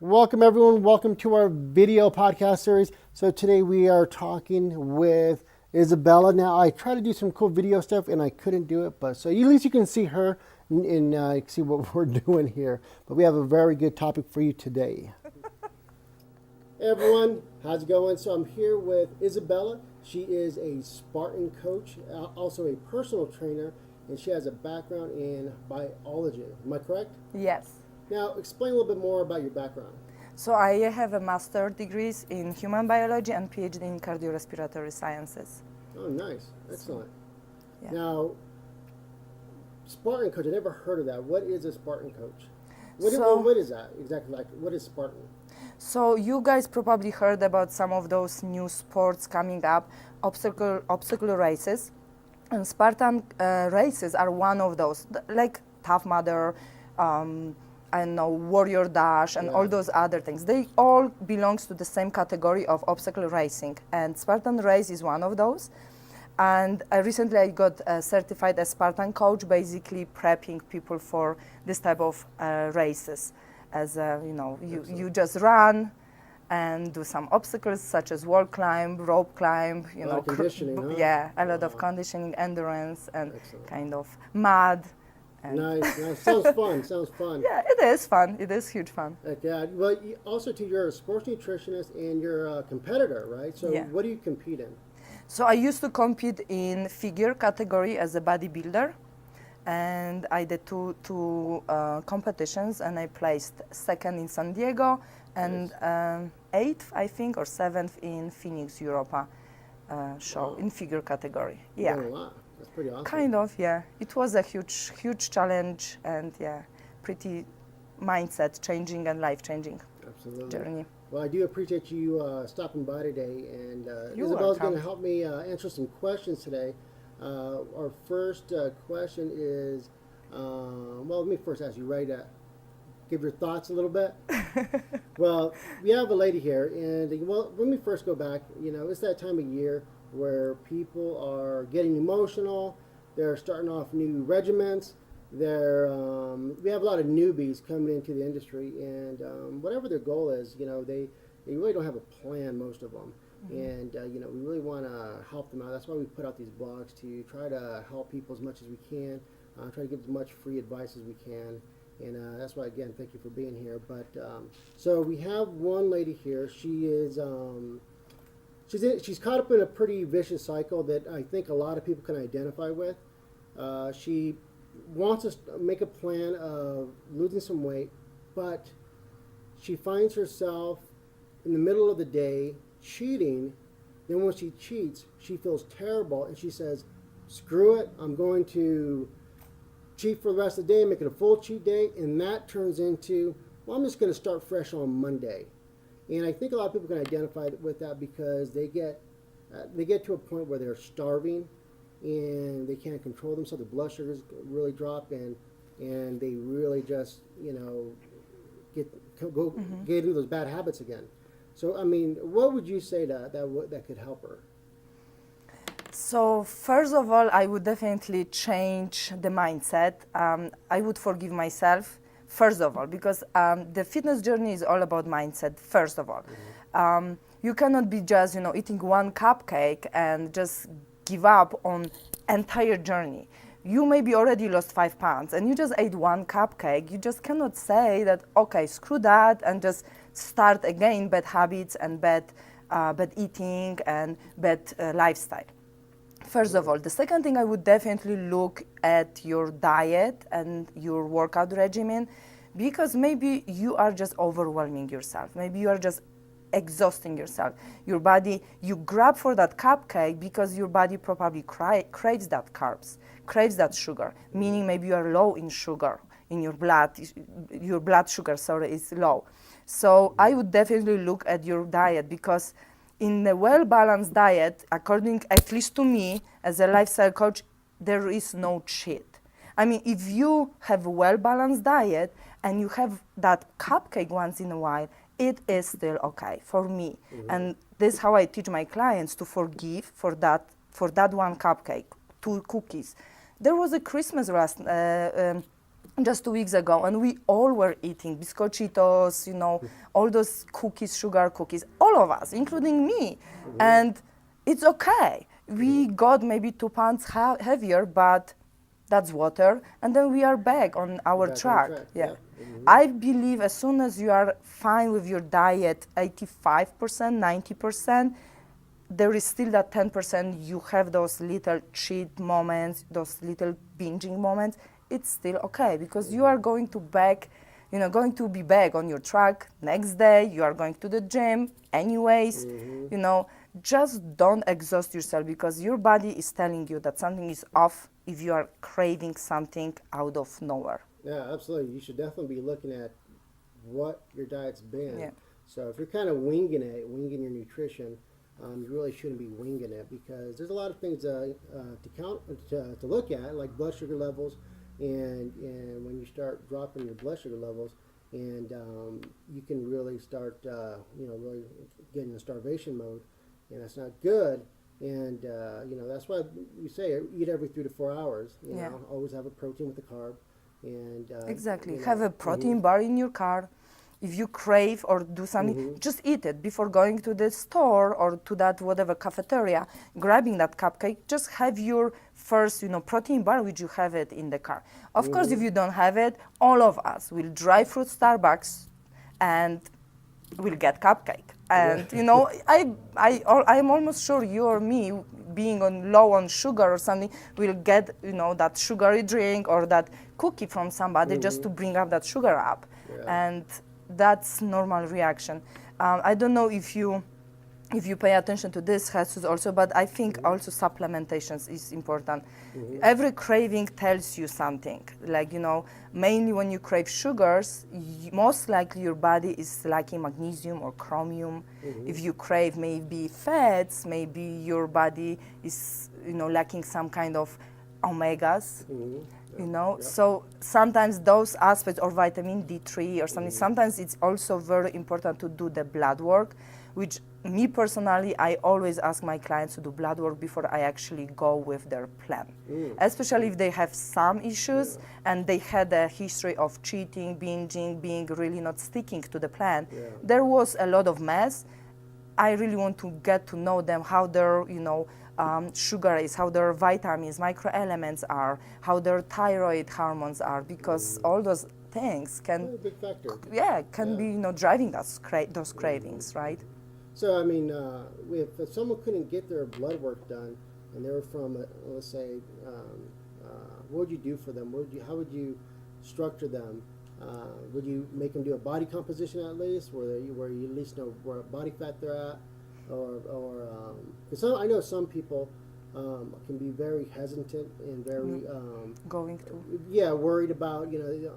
Welcome everyone, welcome to our video podcast series. So today we are talking with Isabella. Now I tried to do some cool video stuff and I couldn't do it, but so at least you can see her and see what we're doing here. But we have a very good topic for you today. Hey everyone, how's it going? So I'm here with Isabella. She is a Spartan coach, also a personal trainer, and she has a background in biology. Am I correct? Yes. Now, explain a little bit more about your background. So I have a master's degrees in human biology and PhD in cardiorespiratory sciences. Oh, nice. Excellent. Yeah. Now, Spartan coach, I never heard of that. What is a Spartan coach? What is that exactly? Like, what is Spartan? So you guys probably heard about some of those new sports coming up, obstacle races. And Spartan races are one of those, like Tough Mudder, I know Warrior Dash and all those other things. They all belongs to the same category of obstacle racing, and Spartan race is one of those. And recently I got certified as Spartan coach, basically prepping people for this type of races. As you just run and do some obstacles such as wall climb, rope climb, conditioning, huh? Yeah, a lot of conditioning, endurance, and kind of mud. Nice. Sounds fun. Sounds fun. Yeah, it is fun. It is huge fun. Yeah. Well, also, too, you're a sports nutritionist and you're a competitor, right? So, Yeah. what do you compete in? So I used to compete in figure category as a bodybuilder, and I did two competitions, and I placed second in San Diego and eighth, I think, or seventh in Phoenix Europa show in figure category. Yeah. You've done a lot. That's pretty awesome. Kind of, yeah. It was a huge challenge, and pretty mindset changing and life changing journey. Well, I do appreciate you stopping by today, and You're Isabella's going welcome. to help me answer some questions today. Our first question is, let me first ask you, give your thoughts a little bit. Well, we have a lady here, and let me first go back. It's that time of year where people are getting emotional. They're starting off new regiments. We have a lot of newbies coming into the industry, and whatever their goal is, they really don't have a plan, most of them. Mm-hmm. And we really want to help them out. That's why we put out these blogs, to try to help people as much as we can, try to give as much free advice as we can. And that's why, again, thank you for being here. But so we have one lady here. She is she's caught up in a pretty vicious cycle that I think a lot of people can identify with. She wants to make a plan of losing some weight, but she finds herself in the middle of the day cheating. Then when she cheats, she feels terrible, and she says, screw it, I'm going to cheat for the rest of the day, make it a full cheat day, and that turns into, well, I'm just going to start fresh on Monday. And I think a lot of people can identify with that because they get to a point where they're starving and they can't control themselves. Their blood sugars really drop, and they really just get into those bad habits again. So I mean, what would you say that could help her? So first of all, I would definitely change the mindset. I would forgive myself, first of all, because the fitness journey is all about mindset, first of all. Mm-hmm. You cannot be just, eating one cupcake and just give up on entire journey. You maybe already lost 5 pounds and you just ate one cupcake. You just cannot say that, okay, screw that, and just start again bad habits and bad eating and bad lifestyle. First of all. The second thing, I would definitely look at your diet and your workout regimen, because maybe you are just overwhelming yourself. Maybe you are just exhausting yourself. Your body, you grab for that cupcake because your body probably craves that carbs, craves that sugar, meaning maybe you are low in sugar in your blood. Your blood sugar, is low. So I would definitely look at your diet, because in a well-balanced diet, according at least to me as a lifestyle coach, there is no cheat. I mean, if you have a well-balanced diet and you have that cupcake once in a while, it is still okay for me. Mm-hmm. And this is how I teach my clients to forgive for that one cupcake, 2 cookies. There was a Christmas just 2 weeks ago, and we all were eating biscochitos, all those cookies, sugar cookies, all of us, including me. And it's okay. We got maybe 2 pounds heavier, but that's water. And then we are back on our Back on track. track, Yeah. yeah. I believe as soon as you are fine with your diet, 85%, 90%, there is still that 10%, you have those little cheat moments, those little binging moments, it's still okay because you are going to be back on your track next day, you are going to the gym anyways, just don't exhaust yourself because your body is telling you that something is off if you are craving something out of nowhere. Yeah, absolutely. You should definitely be looking at what your diet's been. Yeah. So if you're kind of winging your nutrition, you really shouldn't be winging it because there's a lot of things to look at, like blood sugar levels, and when you start dropping your blood sugar levels, and you can really start really getting in starvation mode, and that's not good. And that's why we say eat every 3 to 4 hours. Yeah. Always have a protein with a carb, and Exactly. Have a protein bar in your car. If you crave or do something, just eat it before going to the store or to that whatever cafeteria, grabbing that cupcake. Just have your first, protein bar, which you have it in the car. Of course, if you don't have it, all of us will drive through Starbucks and we'll get cupcake. And I'm almost sure you or me, being low on sugar or something, will get that sugary drink or that cookie from somebody just to bring up that sugar up. Yeah. And that's normal reaction. I don't know if you pay attention to this, Jesus, also, but I think also supplementations is important. Every craving tells you something. Like, mainly when you crave sugars, most likely your body is lacking magnesium or chromium. If you crave maybe fats, maybe your body is, lacking some kind of omegas. So sometimes those aspects, or vitamin D3 or something, sometimes it's also very important to do the blood work, which me personally, I always ask my clients to do blood work before I actually go with their plan. Especially if they have some issues and they had a history of cheating, binging, being really not sticking to the plan. There was a lot of mess. I really want to get to know them, how their, sugar is, how their vitamins, microelements are, how their thyroid hormones are, because all those things can, a big factor. can be, driving those cravings, right? So I mean, if someone couldn't get their blood work done, and they were from, let's say, what would you do for them? How would you structure them? Would you make them do a body composition at least, where you at least know where body fat they're at, or because I know some people can be very hesitant and very Going to. worried about the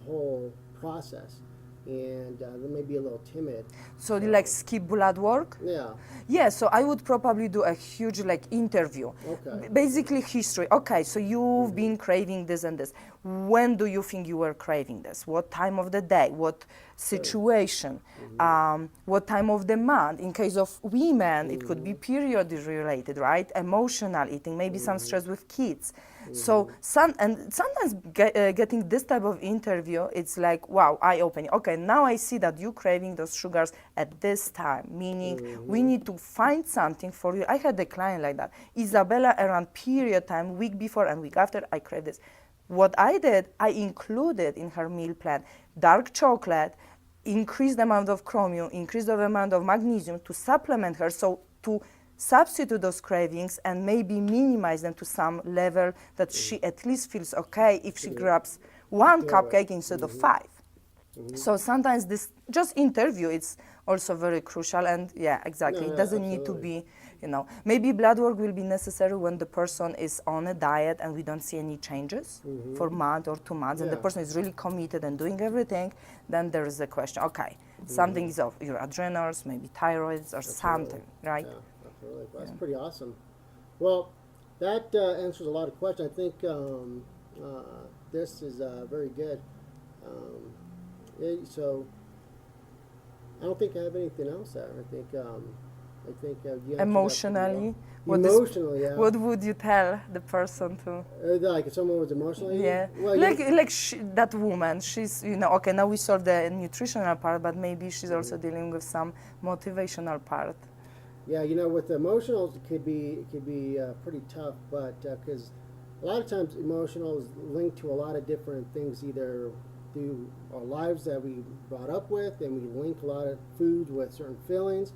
whole process, and they may be a little timid. So like skip blood work? Yeah. Yeah, so I would probably do a huge interview. Okay. Basically history. Okay, so you've been craving this and this. When do you think you were craving this? What time of the day? What situation? What time of the month? In case of women, it could be period related, right? Emotional eating, maybe some stress with kids. So sometimes getting this type of interview, it's like, wow, eye-opening. Okay, now I see that you're craving those sugars at this time, meaning we need to find something for you. I had a client like that. Isabella, around period time, week before and week after, I crave this. What I did, I included in her meal plan dark chocolate, increased the amount of chromium, increased the amount of magnesium to supplement her, so to substitute those cravings and maybe minimize them to some level that she at least feels okay if she grabs one cupcake instead of 5. So sometimes this just interview, it's also very crucial, and exactly, it doesn't need to be, maybe blood work will be necessary when the person is on a diet and we don't see any changes for a month or 2 months, and the person is really committed and doing everything, then there is a question, okay, something is off, your adrenals, maybe thyroids or something, right? Yeah, absolutely. That's pretty awesome. Well, that answers a lot of questions. I think this is very good. So I don't think I have anything else there. I think I think you answered that pretty Emotionally, well. Emotionally, yeah. what would you tell the person to? Like if someone was emotionally eating? Yeah, Well, like that woman. She's okay. Now we solved the nutritional part, but maybe she's also dealing with some motivational part. yeah, with emotionals, it could be pretty tough, but because a lot of times emotional is linked to a lot of different things, either through our lives that we brought up with, and we link a lot of foods with certain feelings.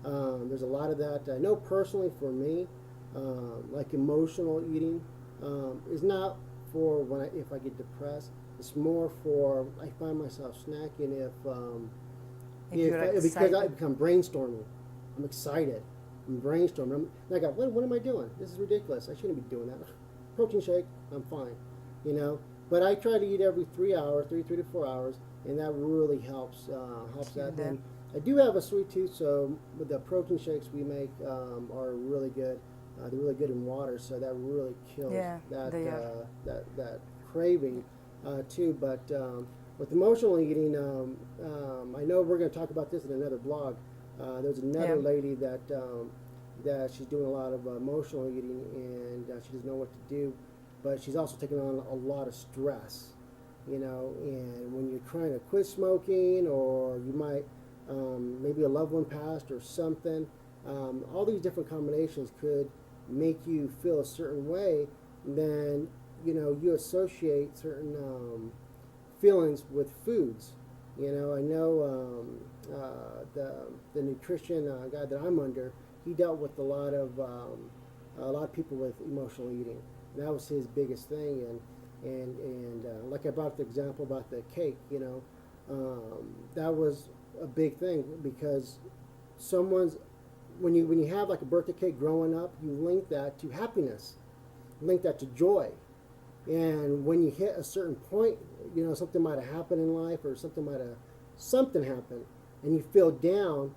There's a lot of that. I know personally for me, like emotional eating is not for if I get depressed. It's more for I find myself snacking If you're because excited. I become brainstorming. I'm excited. I'm brainstorming. And I go, what am I doing? This is ridiculous. I shouldn't be doing that. Protein shake, I'm fine. But I try to eat every 3 hours, 3 to 4 hours, and that really helps that. that. And I do have a sweet tooth, so with the protein shakes we make are really good. They're really good in water, so that really kills Yeah, that they are. that craving too. But with emotional eating, I know we're going to talk about this in another blog. There's another Yeah. lady that she's doing a lot of emotional eating, and she doesn't know what to do, but she's also taking on a lot of stress. And when you're trying to quit smoking, or you might maybe a loved one passed or something, all these different combinations could make you feel a certain way. Then you associate certain feelings with foods. I know the nutrition guy that I'm under, he dealt with a lot of people with emotional eating. And that was his biggest thing. And like I brought the example about the cake, that was a big thing, because when you have like a birthday cake growing up, you link that to happiness, link that to joy. And when you hit a certain point, something might have happened in life, or something happened, and you feel down.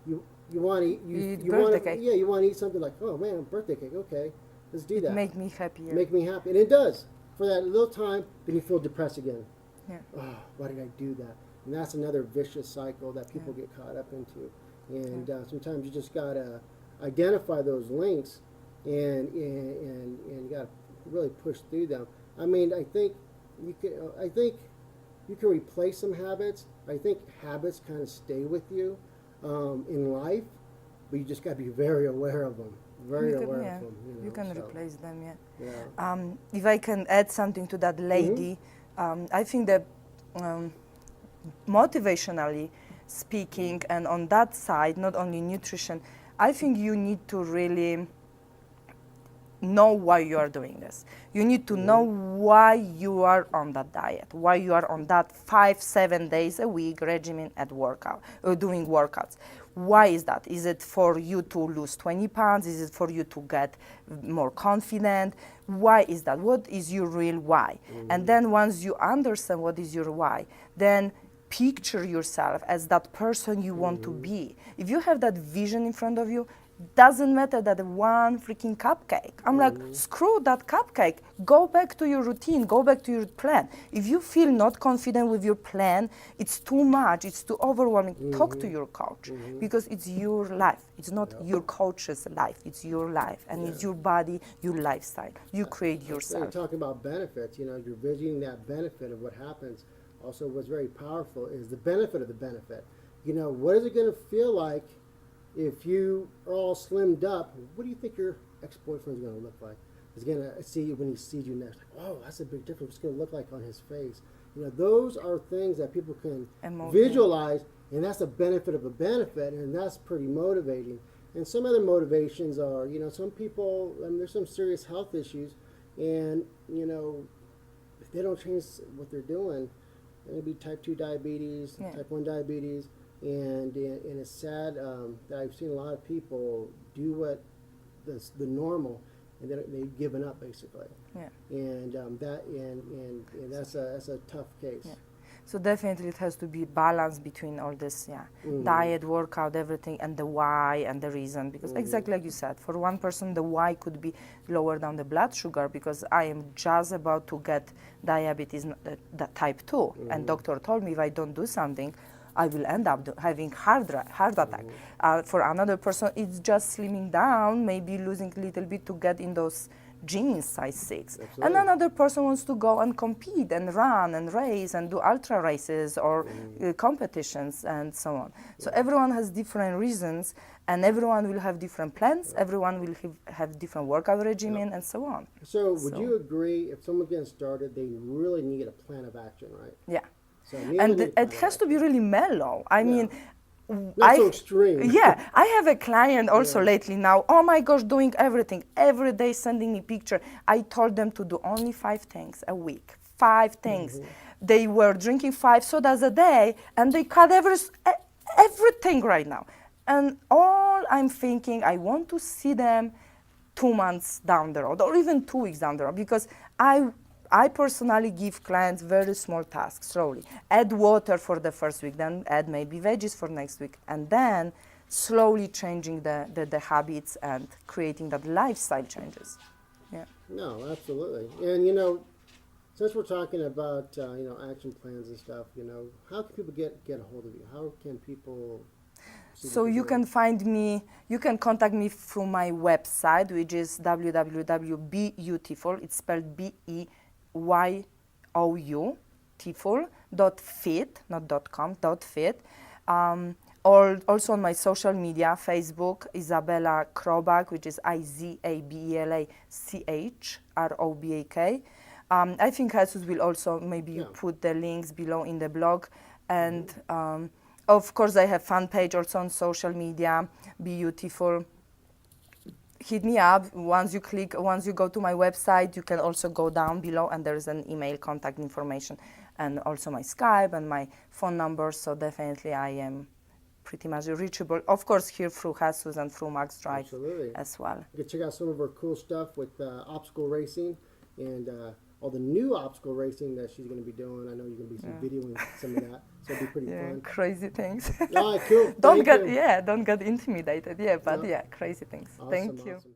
You want to Eat birthday cake. Yeah, you want to eat something like, oh man, birthday cake. Okay, let's do that. Make me happier. Make me happy, and it does for that little time. Then you feel depressed again. Yeah. Oh, why did I do that? And that's another vicious cycle that people get caught up into. And sometimes you just gotta identify those links, and you gotta really push through them. I mean, I think you can replace some habits. I think habits kind of stay with you in life, but you just gotta be very aware of them. Very aware of them. You can so, replace them. Yeah. Yeah. If I can add something to that lady, I think that motivationally speaking, and on that side, not only nutrition, I think you need to really know why you are doing this. You need to know why you are on that diet, why you are on that 5-7 days a week regimen at workout or doing workouts. Why is that? Is it for you to lose 20 pounds? Is it for you to get more confident? Why is that? What is your real why? And then once you understand what is your why, then picture yourself as that person you want to be. If you have that vision in front of you, doesn't matter that one freaking cupcake. I'm like, screw that cupcake. Go back to your routine. Go back to your plan. If you feel not confident with your plan, it's too much. It's too overwhelming. Talk to your coach, because it's your life. It's not your coach's life. It's your life, and it's your body, your lifestyle. You create You're yourself. talking about benefits. You're visioning that benefit of what happens. Also, what's very powerful is the benefit of the benefit. What is it going to feel like if you are all slimmed up? What do you think your ex-boyfriend is going to look like? He's going to see you when he sees you next. Like, oh, that's a big difference. What's it going to look like on his face? Those are things that people can visualize, and that's the benefit of a benefit, and that's pretty motivating. And some other motivations are, some people, there's some serious health issues, and, if they don't change what they're doing, it'll be type 2 diabetes, type 1 diabetes, and it's sad that I've seen a lot of people do what the normal, and then they've given up basically. Yeah. And that's a tough case. Yeah. So definitely it has to be balance between all this, diet, workout, everything, and the why and the reason. Because exactly like you said, for one person the why could be lower down the blood sugar, because I am just about to get diabetes, the type 2, and doctor told me if I don't do something, I will end up having heart attack. For another person, it's just slimming down, maybe losing a little bit to get in those jeans size 6. Absolutely. And another person wants to go and compete and run and race and do ultra races or competitions and so on. So everyone has different reasons, and everyone will have different plans. Everyone will have different workout regimen and so on. So would you agree, if someone gets started, they really need a plan of action, right? Yeah. So Neil And needs a it plan has of to be really mellow. I mean, Not so extreme. Yeah, I have a client also lately now. Oh my gosh, doing everything every day, sending me picture. I told them to do only 5 things a week. 5 things. They were drinking 5 sodas a day, and they cut everything right now. And all I'm thinking, I want to see them 2 months down the road, or even 2 weeks down the road, because I personally give clients very small tasks, slowly. Add water for the first week, then add maybe veggies for next week, and then slowly changing the habits and creating that lifestyle changes. Yeah. No, absolutely. And since we're talking about action plans and stuff, how can people get a hold of you? How can people see So what you you're can find me, you can contact me through my website, which is www.beautiful, it's spelled BEYOU, tiful.fit, not .com, .fit. Or also on my social media, Facebook, Izabela Krobak, which is IZABELACHROBAK. I think Jesus will also maybe put the links below in the blog. And of course, I have fan page also on social media, Beautiful. Hit me up. Once you go to my website, you can also go down below, and there is an email contact information, and also my Skype and my phone number. So definitely, I am pretty much reachable. Of course, here through Jesus and through Max Drive Absolutely. as well. You can check out some of her cool stuff with obstacle racing and all the new obstacle racing that she's going to be doing. I know you're going to be videoing some of that, so it'll be pretty fun. Crazy things. All right, cool. Don't Thank you. get intimidated. Yeah, but crazy things. Awesome, Thank you. awesome.